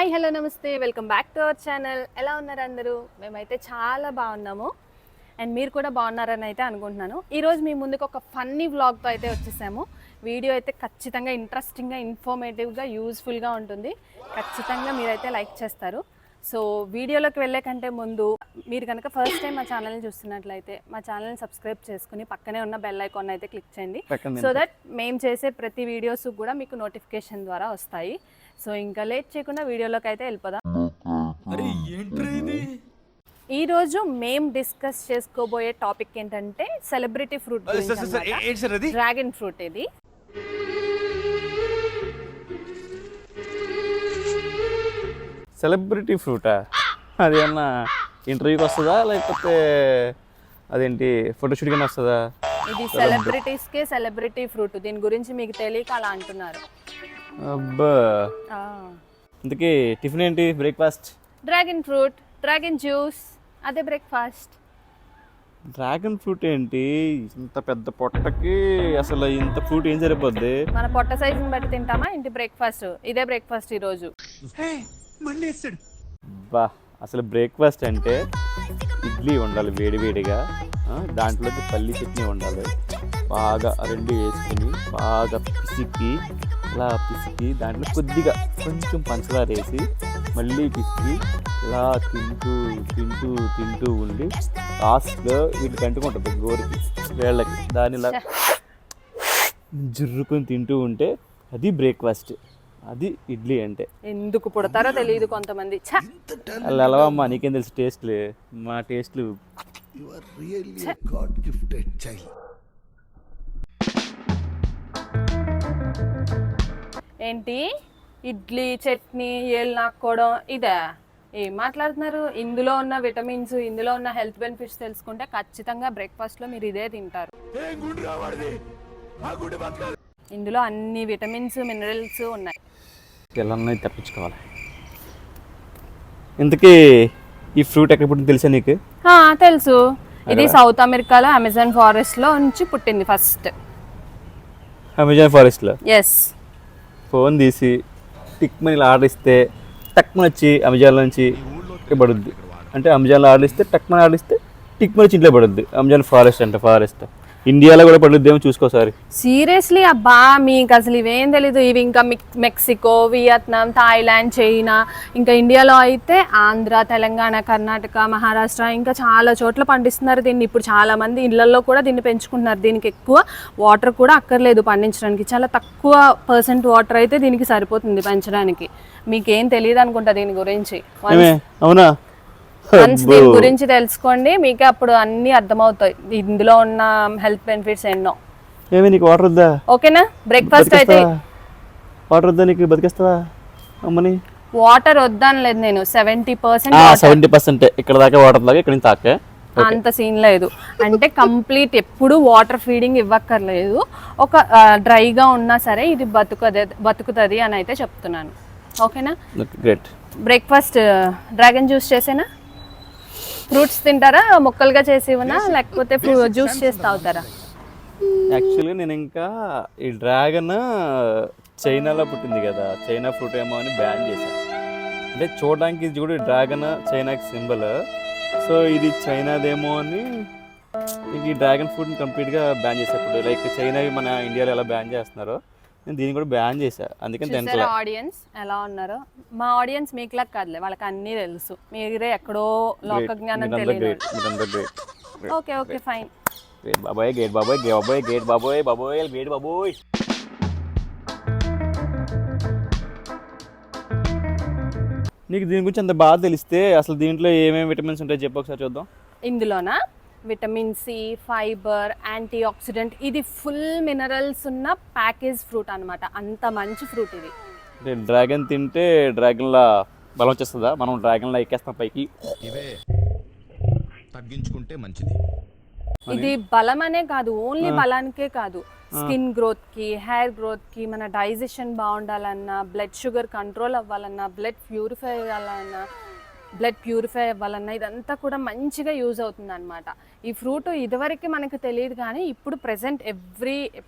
Hi hello నమస్తే welcome back to our channel. ఎలా ఉన్నారు అందరూ? మేమైతే చాలా బాగున్నాము అండ్ మీరు కూడా బాగున్నారని అయితే అనుకుంటున్నాను. ఈరోజు మీ ముందుకు ఒక ఫన్నీ వ్లాగ్తో అయితే వచ్చేసాము. వీడియో అయితే ఖచ్చితంగా ఇంట్రెస్టింగ్గా, ఇన్ఫర్మేటివ్గా, యూజ్ఫుల్గా ఉంటుంది. ఖచ్చితంగా మీరైతే లైక్ చేస్తారు. సో వీడియోలోకి వెళ్ళే కంటే ముందు మీరు కనుక ఫస్ట్ టైం మా ఛానల్ని చూస్తున్నట్లయితే మా ఛానల్ని సబ్స్క్రైబ్ చేసుకుని పక్కనే ఉన్న బెల్ ఐకాన్ అయితే క్లిక్ చేయండి. సో దట్ మేము చేసే ప్రతి వీడియోస్ కూడా మీకు నోటిఫికేషన్ ద్వారా వస్తాయి. సో ఇంకా లేట్ చేయకుండా వీడియోలోకి అయితే వెళ్ళిపోదాం. ఈ రోజు మేము డిస్కస్ చేసుకోబోయే టాపిక్ ఏంటంటే సెలబ్రిటీ ఫ్రూట్, డ్రాగన్ ఫ్రూట్. ఇది సెలబ్రిటీ ఫ్రూటా? అది ఏమన్నా ఇంటర్వ్యూకి వస్తుందా లేకపోతే అదేంటి ఫోటోషూట్కి వస్తుందా? ఇది సెలబ్రిటీస్కే సెలబ్రిటీ ఫ్రూట్. దీని గురించి మీకు తెలియక అలా అంటున్నారు. అబ్బా, ఇంతకీ టిఫిన్ ఏంటి? Breakfast dragon fruit, dragon juice, అదే బ్రేక్ఫాస్ట్. డ్రాగన్ ఫ్రూట్ ఏంటి? ఇంత పెద్ద పొట్టకి అసలు ఇంత ఫ్రూట్ ఏం సరిపోద్ది? మన పొట్ట సైజుని బట్టి తింటామా ఇంటి బ్రేక్ఫాస్ట్. ఇదే బ్రేక్ఫాస్ట్ ఈరోజు. బా, అసలు బ్రేక్ఫాస్ట్ అంటే ఇడ్లీ ఉండాలి వేడివేడిగా, దాంట్లోకి పల్లి చట్నీ ఉండాలి, బాగా రెండు వేసుకుని బాగా పిసికి ఇలా పిసికి దాంట్లో కొద్దిగా కొంచెం పంచదార వేసి మళ్ళీ పిసికి ఇలా తింటూ తింటూ తింటూ ఉండి లాస్ట్లో వీటికి అంటుకుంటుంది గోరికి వేళ్ళకి, దాని ఇలా జుర్రుకొని తింటూ ఉంటే అది బ్రేక్ఫాస్ట్. అది ఇడ్లీ అంటే. ఎందుకు పుడతారో తెలియదు కొంతమంది. అలా ఎలావమ్మా, నీకేం తెలుసు టేస్ట్లు? మా టేస్ట్లు ఏంటి ఇడ్లీ చట్నీ ఏళ్ళు నాక్కోవడం ఇదా? ఏం మాట్లాడుతున్నారు? ఇందులో ఉన్న విటమిన్స్, ఇందులో ఉన్న హెల్త్ బెనిఫిట్స్ తెలుసుకుంటే ఖచ్చితంగా బ్రేక్ఫాస్ట్లో మీరు ఇదే తింటారు. ఇందులో అన్ని విటమిన్స్, మినరల్స్ ఉన్నాయి. పిల్లల్ని తప్పించుకోవాలి. ఇంతకీ ఈ ఫ్రూట్ ఎక్కడ పుట్టింది తెలుసా నీకు? తెలుసు. ఇది సౌత్ అమెరికాలో అమెజాన్ ఫారెస్ట్ లో నుంచి పుట్టింది ఫస్ట్. అమెజాన్ ఫారెస్ట్ లో? ఎస్. ఫోన్ తీసి టిక్ మనీ ఆర్డర్ ఇస్తే టక్మని వచ్చి అమెజాన్ నుంచి పడుద్ది. అంటే అమెజాన్లో ఆర్డర్ ఇస్తే టక్మని ఆర్డర్ ఇస్తే టిక్ మనీ వచ్చి ఇంట్లో పడుద్ది. అమెజాన్ ఫారెస్ట్ అంటే ఫారెస్ట్ ఇండియాలో కూడా పడుద్దేమో చూసుకోసారి. సీరియస్లీ అబ్బా, మీకు అసలు ఇవేం తెలీదు. ఇవి ఇంకా మెక్సికో, వియత్నాం, థాయిలాండ్, చైనా, ఇంకా ఇండియాలో అయితే ఆంధ్ర, తెలంగాణ, కర్ణాటక, మహారాష్ట్ర ఇంకా చాలా చోట్ల పండిస్తున్నారు దీన్ని. ఇప్పుడు చాలా మంది ఇళ్లలో కూడా దీన్ని పెంచుకుంటున్నారు. దీనికి ఎక్కువ వాటర్ కూడా అక్కర్లేదు పండించడానికి. చాలా తక్కువ % వాటర్ అయితే దీనికి సరిపోతుంది పెంచడానికి. మీకేం తెలియదు అనుకుంటా దీని గురించి. అవునా? వన్స్ దీని గురించి తెలుసుకోండి, మీకే అప్పుడు అన్ని అర్థమవుతాయి. ఇందులో ఉన్న హెల్త్ బెనిఫిట్స్ ఎన్నో. నీకు వాటర్ వద్దా? ఓకేనా? బ్రేక్ఫాస్ట్ అయితే వాటర్ వద్దా నీకు? బతికేస్తావా అమ్మని? వాటర్ వద్దనలేదు నేను. 70% ఇక్కడ దాకా వాటర్ దాకా ఇక్కడ తాకే అంత సీన్ లేదు. అంటే కంప్లీట్ ఎప్పుడు వాటర్ ఫీడింగ్ ఇవ్వక్కర్లేదు. ఒక డ్రైగా ఉన్నా సరే ఇది బతుకుతుంది అని అయితే చెప్తున్నాను. ఓకేనా? గ్రేట్. బ్రేక్ఫాస్ట్ డ్రాగన్ జ్యూస్ చేసేనా? ఫ్రూట్స్ తింటారా? ముక్కలుగా చేసి ఇవ్వనా లేకపోతే జ్యూస్ చేసి తాగుతారా? యాక్చువల్గా నేను ఇంకా ఈ డ్రాగన్ చైనాలో పుట్టింది కదా, చైనా ఫ్రూట్ ఏమో అని బ్యాన్ చేశాను. అంటే చూడడానికి ఇది కూడా డ్రాగన్ చైనాకి సింబల్. సో ఇది చైనాదేమో అని ఈ డ్రాగన్ ఫ్రూట్ని కంప్లీట్గా బ్యాన్ చేశాను. ఇప్పుడు లైక్ చైనా మన ఇండియాలో ఎలా బ్యాన్ చేస్తున్నారో నేను దీన్ని కూడా బ్యాన్ చేశా. అందుకని ఆడియన్స్ ఎలా ఉన్నారో, మా ఆడియన్స్ మీకులా కాదులే, వాళ్ళకి అన్నీ తెలుసు. మీరే ఎక్కడో లోక జ్ఞానం తెలియదు. Okay okay fine. గేట్ బాబాయ్, గేట్ బాబాయ్, గేట్ బాబాయ్, బాబాయ్ గేట్ బాబాయ్. నీకు దీని గురించి అంత బాగా తెలిస్తే అసలు దీంట్లో ఏమేమి విటమిన్స్ ఉంటాయో చెప్పు ఒకసారి చూద్దాం. ఇందులోనా vitamin C, fibre, antioxidant, ఇది ఫుల్ మినరల్స్ ఉన్న ప్యాకేజ్ ఫ్రూట్ అనమాట. అంత మంచి ఫ్రూట్ ఇది. డ్రాగన్ తింటే డ్రాగన్లా బలం వచ్చేస్తుందా? మనం డ్రాగన్లా ఎక్కేస్తాం పైకి. ఇవే తగ్గించుకుంటే మంచిది. ఇది బలం అనే కాదు, ఓన్లీ బలానికే కాదు, స్కిన్ గ్రోత్ కి, హెయిర్ గ్రోత్ కి, మన డైజెషన్ బాగుండాలన్నా, బ్లడ్ షుగర్ కంట్రోల్ అవ్వాలన్నా, బ్లడ్ ప్యూరిఫై అవ్వాలన్నా ఇదంతా కూడా మంచిగా యూజ్ అవుతుంది అనమాట. ఈ ఫ్రూట్ ఇదివరకు మనకు తెలియదు, కానీ ఇప్పుడు ప్రెసెంట్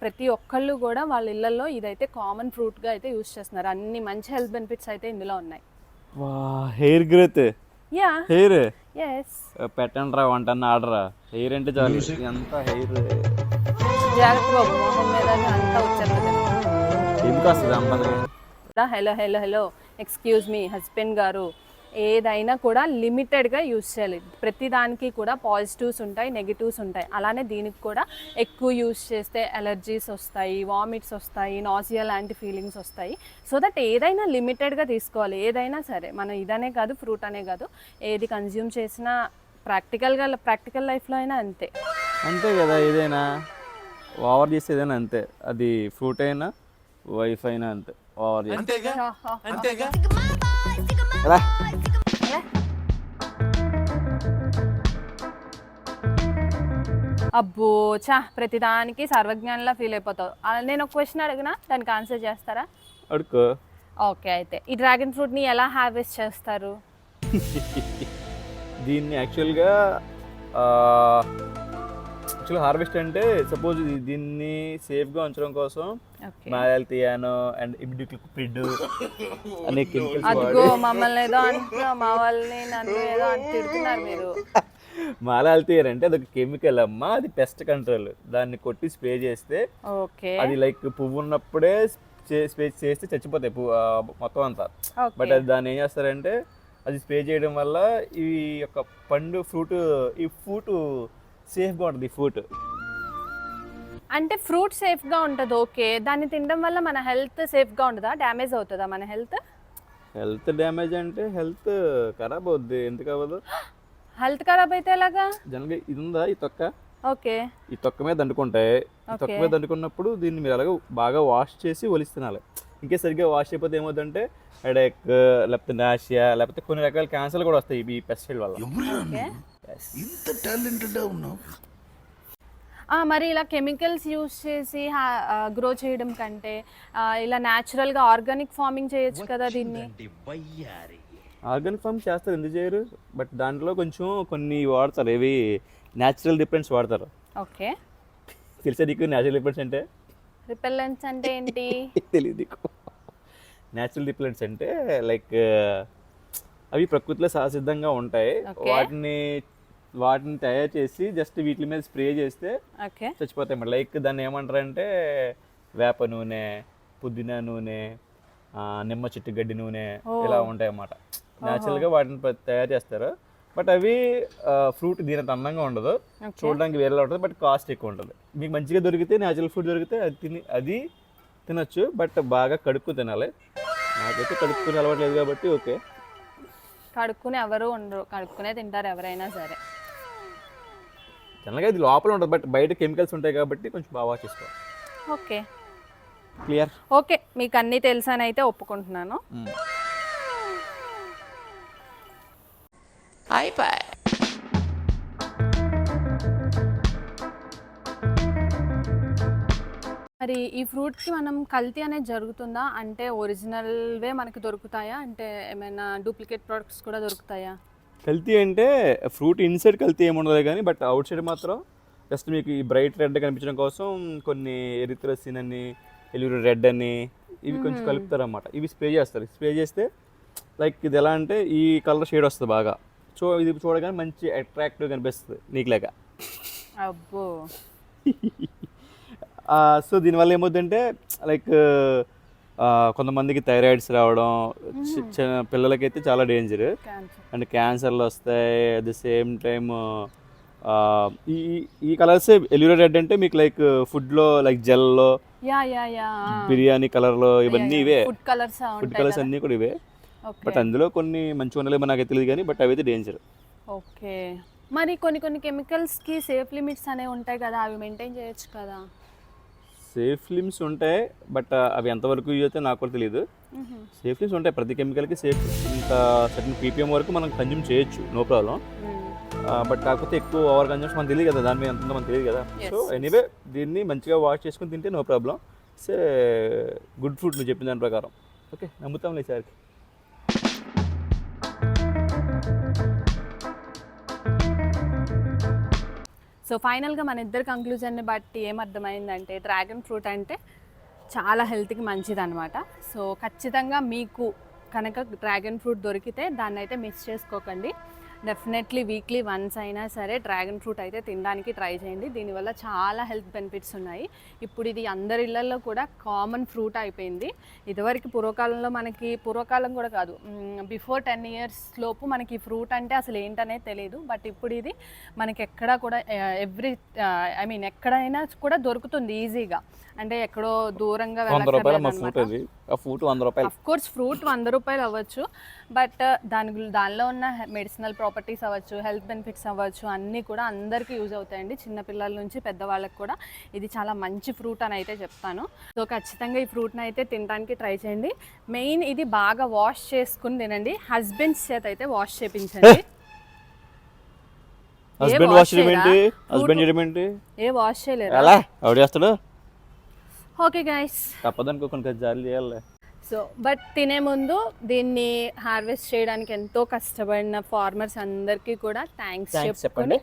ప్రతి ఒక్కళ్ళు కూడా వాళ్ళ ఇళ్లలో ఇదైతే కామన్ ఫ్రూట్గా అయితే యూజ్ చేస్తున్నారు. అన్ని మంచి హెల్త్ బెనిఫిట్స్ అయితే ఇందులో ఉన్నాయి. వా హెయిర్ గ్రోత్, యా హెయిర్ ఎస్. పెట్టండి రా వంట ఆర్డరా. హెయిర్ అంటే చాలు, ఎంత హెయిర్ జాగ్రత్త బాబు, మొహం మీద అంతా వచ్చేస్తుంది. ఎందుకు వస్తుంది అంతనే? Hello hello hello, excuse me husband గారు, ఏదైనా కూడా లిమిటెడ్గా యూస్ చేయాలి. ప్రతి దానికి కూడా పాజిటివ్స్ ఉంటాయి, నెగిటివ్స్ ఉంటాయి. అలానే దీనికి కూడా ఎక్కువ యూస్ చేస్తే ఎలర్జీస్ వస్తాయి, వామిట్స్ వస్తాయి, నాసియా లాంటి ఫీలింగ్స్ వస్తాయి. సో దట్ ఏదైనా లిమిటెడ్గా తీసుకోవాలి. ఏదైనా సరే, మనం ఇదనే కాదు, ఫ్రూట్ అనే కాదు, ఏది కన్జ్యూమ్ చేసినా ప్రాక్టికల్ లైఫ్లో అయినా అంతే. అంతే కదా, ఏదైనా ఓవర్ చేస్తే ఏదైనా అంతే. అది ఫ్రూట్ అయినా వైఫ్ అయినా అంతే, ఓవర్ చేస్తే. రా. అబ్బో చా, ప్రతిదానికి సర్వజ్ఞానంలా ఫీల్ అయిపోతావు. నేను ఒక క్వశ్చన్ అడిగినా దానికి ఆన్సర్ చేస్తారా? అడుకో. ఓకే, అయితే ఈ డ్రాగన్ ఫ్రూట్ని ఎలా హార్వెస్ట్ చేస్తారు? దీన్ని యాక్చువల్గా హార్వెస్ట్ అంటే సపోజ్ దీన్ని సేఫ్గా ఉంచడం కోసం ఓకే, మాయాల్తియానో అండ్ ఇమిడిక్లిపిడ్ అనే కెమికల్స్ అదిగో మమ్మల్ని ఏదో అంటున్నా, మా వాళ్ళని నన్ను ఏదో అని తిడుతున్నారు మీరు. మాలాల్తియర్ అంటే అదొక కెమికల్ అమ్మా, అది పెస్ట్ కంట్రోల్. దాన్ని కొట్టి స్ప్రే చేస్తే ఓకే అది లైక్ పువ్వు ఉన్నప్పుడే స్ప్రే చేస్తే చచ్చిపోతాయి పువ్వు మొత్తం అంతా. బట్ అది దాన్ని ఏం చేస్తారంటే, అది స్ప్రే చేయడం వల్ల ఈ యొక్క పండు ఈ ఫ్రూట్ సేఫ్గా ఉంటుంది. ఈ ఫ్రూట్ అంటే ఫ్రూట్ సేఫ్గా ఉంటుంది, ఓకే. దాన్ని తినడం వల్ల మన హెల్త్ సేఫ్గా ఉంటుందా, డ్యామేజ్ అవుతుందా మన హెల్త్? హెల్త్ డ్యామేజ్ అంటే హెల్త్ ఖరాబ్ అవుద్ది, ఎందుకు అవ్వదు? హెల్త్ ఖరాబ్ అయితే ఎలాగా? జనరల్గా ఇది ఉందా ఈ తొక్క, ఓకే, ఈ తొక్క మీద దండుకుంటాయి. ఈ తొక్క మీద దండుకున్నప్పుడు దీన్ని మీరు అలాగే బాగా వాష్ చేసి ఒలిసి తినాలి. ఇంకే సరిగ్గా వాష్ అయిపోతే ఏమవుతుందంటే హెడేక్, లేకపోతే నాషియా, లేకపోతే కొన్ని రకాల క్యాన్సర్లు కూడా వస్తాయి ఈ పెస్టిసైడ్ వల్ల. ఇంత టాలెంటెడ్ ఉన్నావు. మరి ఇలా కెమికల్స్ యూస్ చేసి గ్రో చేయడం కంటే ఇలా న్యాచురల్గా ఆర్గానిక్ ఫార్మింగ్ చేయొచ్చు కదా దీన్ని. ఆర్గానిక్ ఫార్మ్ చేస్తారు, ఎందుకు చేయరు? బట్ దాంట్లో కొంచెం కొన్ని వాడతారు, ఏవి న్యాచురల్ రిపెలెంట్స్ వాడతారు. ఓకే, తెలుసా నీకు న్యాచురల్ రిపెలెంట్స్ అంటే? రిపెల్లెంట్స్ అంటే ఏంటి? తెలియదు నీకు? న్యాచురల్ రిపెలెంట్స్ అంటే లైక్ అవి ప్రకృతిలో సహసిద్ధంగా ఉంటాయి. వాటిని తయారు చేసి జస్ట్ వీటి మీద స్ప్రే చేస్తే చచ్చిపోతాయి అన్నమాట. లైక్ దాన్ని ఏమంటారంటే వేప నూనె, పుదీనా నూనె, నిమ్మ చెట్టు గడ్డి నూనె, ఇలా ఉంటాయి అన్నమాట. న్యాచురల్గా వాటిని తయారు చేస్తారు. బట్ అవి ఫ్రూట్ దీనంత అందంగా ఉండదు, చూడడానికి వేరేలా ఉంటుంది, బట్ కాస్ట్ ఎక్కువ ఉంటుంది. మీకు మంచిగా దొరికితే, న్యాచురల్ ఫ్రూట్ దొరికితే అది తినొచ్చు, బట్ బాగా కడుక్కు తినాలి. నాకైతే కడుక్కుని అలవాట్లేదు కాబట్టి ఓకే. కడుక్కుని ఎవరు ఉండరు, కడుక్కునే తింటారు ఎవరైనా సరే. జనరల్గా ఇది లోపల ఉంటుంది, బట్ బయట కెమికల్స్ ఉంటాయి కాబట్టి కొంచెం బాగా చేసుకోవాలి. Okay, clear. ఓకే, మీకు అన్నీ తెలుసని అయితే ఒప్పుకుంటున్నాను. అయిపోయి మరి ఈ ఫ్రూట్కి మనం కల్తీ అనేది జరుగుతుందా? అంటే ఒరిజినల్వే మనకి దొరుకుతాయా, అంటే ఏమైనా డూప్లికేట్ ప్రొడక్ట్స్ కూడా దొరుకుతాయా? కల్తీ అంటే ఫ్రూట్ ఇన్సైడ్ కల్తీ ఏముండదు కానీ, బట్ అవుట్ సైడ్ మాత్రం జస్ట్ మీకు ఈ బ్రైట్ రెడ్ కనిపించడం కోసం కొన్ని ఎరిథ్రోసిన్ అని, ఎలియూరి రెడ్ అని ఇవి కొంచెం కలుపుతారు అన్నమాట. ఇవి స్ప్రే చేస్తారు. స్ప్రే చేస్తే లైక్ ఇది ఎలా అంటే ఈ కలర్ షేడ్ వస్తుంది బాగా. ఇది చూడగానే మంచి అట్రాక్టివ్ కనిపిస్తుంది నీకు లేక. అబ్బో. సో దీనివల్ల ఏమవుతుందంటే లైక్ కొంతమందికి థైరాయిడ్స్ రావడం, పిల్లలకైతే చాలా డేంజర్, అండ్ క్యాన్సర్లు వస్తాయి. అట్ ది సేమ్ టైమ్ ఈ కలర్స్ ఎలియూరి రెడ్ అంటే మీకు లైక్ ఫుడ్లో లైక్ జెల్లో, బిర్యానీ కలర్లో ఇవన్నీ ఇవే. ఫుడ్ కలర్స్ అన్నీ కూడా ఇవే. బట్ అందులో కొన్ని మంచిగా ఉండలేమో నాకు తెలియదు కానీ, బట్ అవైతే డేంజర్. ఓకే, మరి కొన్ని కెమికల్స్కి సేఫ్ లిమిట్స్ అనేవి ఉంటాయి కదా, అవి మెయింటైన్ చేయొచ్చు కదా? సేఫ్ లిమిట్స్ ఉంటాయి, బట్ అవి ఎంతవరకు యూజ్ అయితే నాకు కూడా తెలియదు. సేఫ్ లిమిట్స్ ఉంటాయి ప్రతి కెమికల్కి. సేఫ్ ఇంత సర్టన్ పీపీఎం వరకు మనం కన్జ్యూమ్ చేయొచ్చు, నో ప్రాబ్లం. బట్ కాకపోతే ఎక్కువ ఓవర్ కన్జ్యూమ్స్ మనకు తెలియదు కదా, దాని మీద ఎంత ఉందో మనకు తెలియదు కదా. సో ఎనీవే దీన్ని మంచిగా వాష్ చేసుకుని తింటే no problem. Say good food నువ్వు చెప్పిన దాని ప్రకారం. ఓకే, నమ్ముతాంలే సార్కి. సో ఫైనల్గా మన ఇద్దరు కంక్లూజన్ని బట్టి ఏమర్థమైందంటే డ్రాగన్ ఫ్రూట్ అంటే చాలా హెల్త్కి మంచిది అనమాట. సో ఖచ్చితంగా మీకు కనుక డ్రాగన్ ఫ్రూట్ దొరికితే దాన్ని అయితే మిస్ చేసుకోకండి. డెఫినెట్లీ వీక్లీ వన్స్ అయినా సరే డ్రాగన్ ఫ్రూట్ అయితే తినడానికి ట్రై చేయండి. దీనివల్ల చాలా హెల్త్ బెనిఫిట్స్ ఉన్నాయి. ఇప్పుడు ఇది అందరి ఇళ్లలో కూడా కామన్ ఫ్రూట్ అయిపోయింది. ఇదివరకు పూర్వకాలం కూడా కాదు, బిఫోర్ 10 years లోపు మనకి ఈ ఫ్రూట్ అంటే అసలు ఏంటనేది తెలియదు. బట్ ఇప్పుడు ఇది మనకి ఎక్కడ కూడా ఎక్కడైనా కూడా దొరుకుతుంది ఈజీగా. అంటే ఎక్కడో దూరంగా అఫ్ కోర్స్ ఫ్రూట్ 100 రూపాయలు అవ్వచ్చు, బట్ దానిలో ఉన్న మెడిసినల్ ప్రాపర్టీస్ అవ్వచ్చు, హెల్త్ బెనిఫిట్స్ అవ్వచ్చు, అన్నీ కూడా అందరికీ యూజ్ అవుతాయండి. చిన్నపిల్లల నుంచి పెద్దవాళ్ళకి కూడా ఇది చాలా మంచి ఫ్రూట్ అని అయితే చెప్తాను. సో ఖచ్చితంగా ఈ ఫ్రూట్ని అయితే తినడానికి ట్రై చేయండి. మెయిన్ ఇది బాగా వాష్ చేసుకుని తినండి. హస్బెండ్స్ చేత అయితే వాష్ చేయించండి. వాష్ చేయలేదు. ఓకే గైస్, తప్పదనుకోకుండా జాలి చేయాలి. సో బట్ తినే ముందు దీన్ని హార్వెస్ట్ చేయడానికి ఎంతో కష్టపడిన ఫార్మర్స్ అందరికీ కూడా థ్యాంక్స్ చెప్పండి.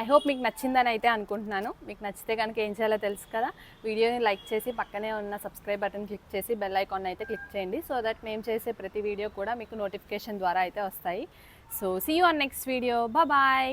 ఐ హోప్ మీకు నచ్చిందని అయితే అనుకుంటున్నాను. మీకు నచ్చితే కనుక ఏం చేయాలో తెలుసు కదా, వీడియోని లైక్ చేసి పక్కనే ఉన్న సబ్స్క్రైబ్ బటన్ క్లిక్ చేసి బెల్ ఐకాన్ అయితే క్లిక్ చేయండి. సో దట్ మేము చేసే ప్రతి వీడియో కూడా మీకు నోటిఫికేషన్ ద్వారా అయితే వస్తాయి. So see you on next video. Bye.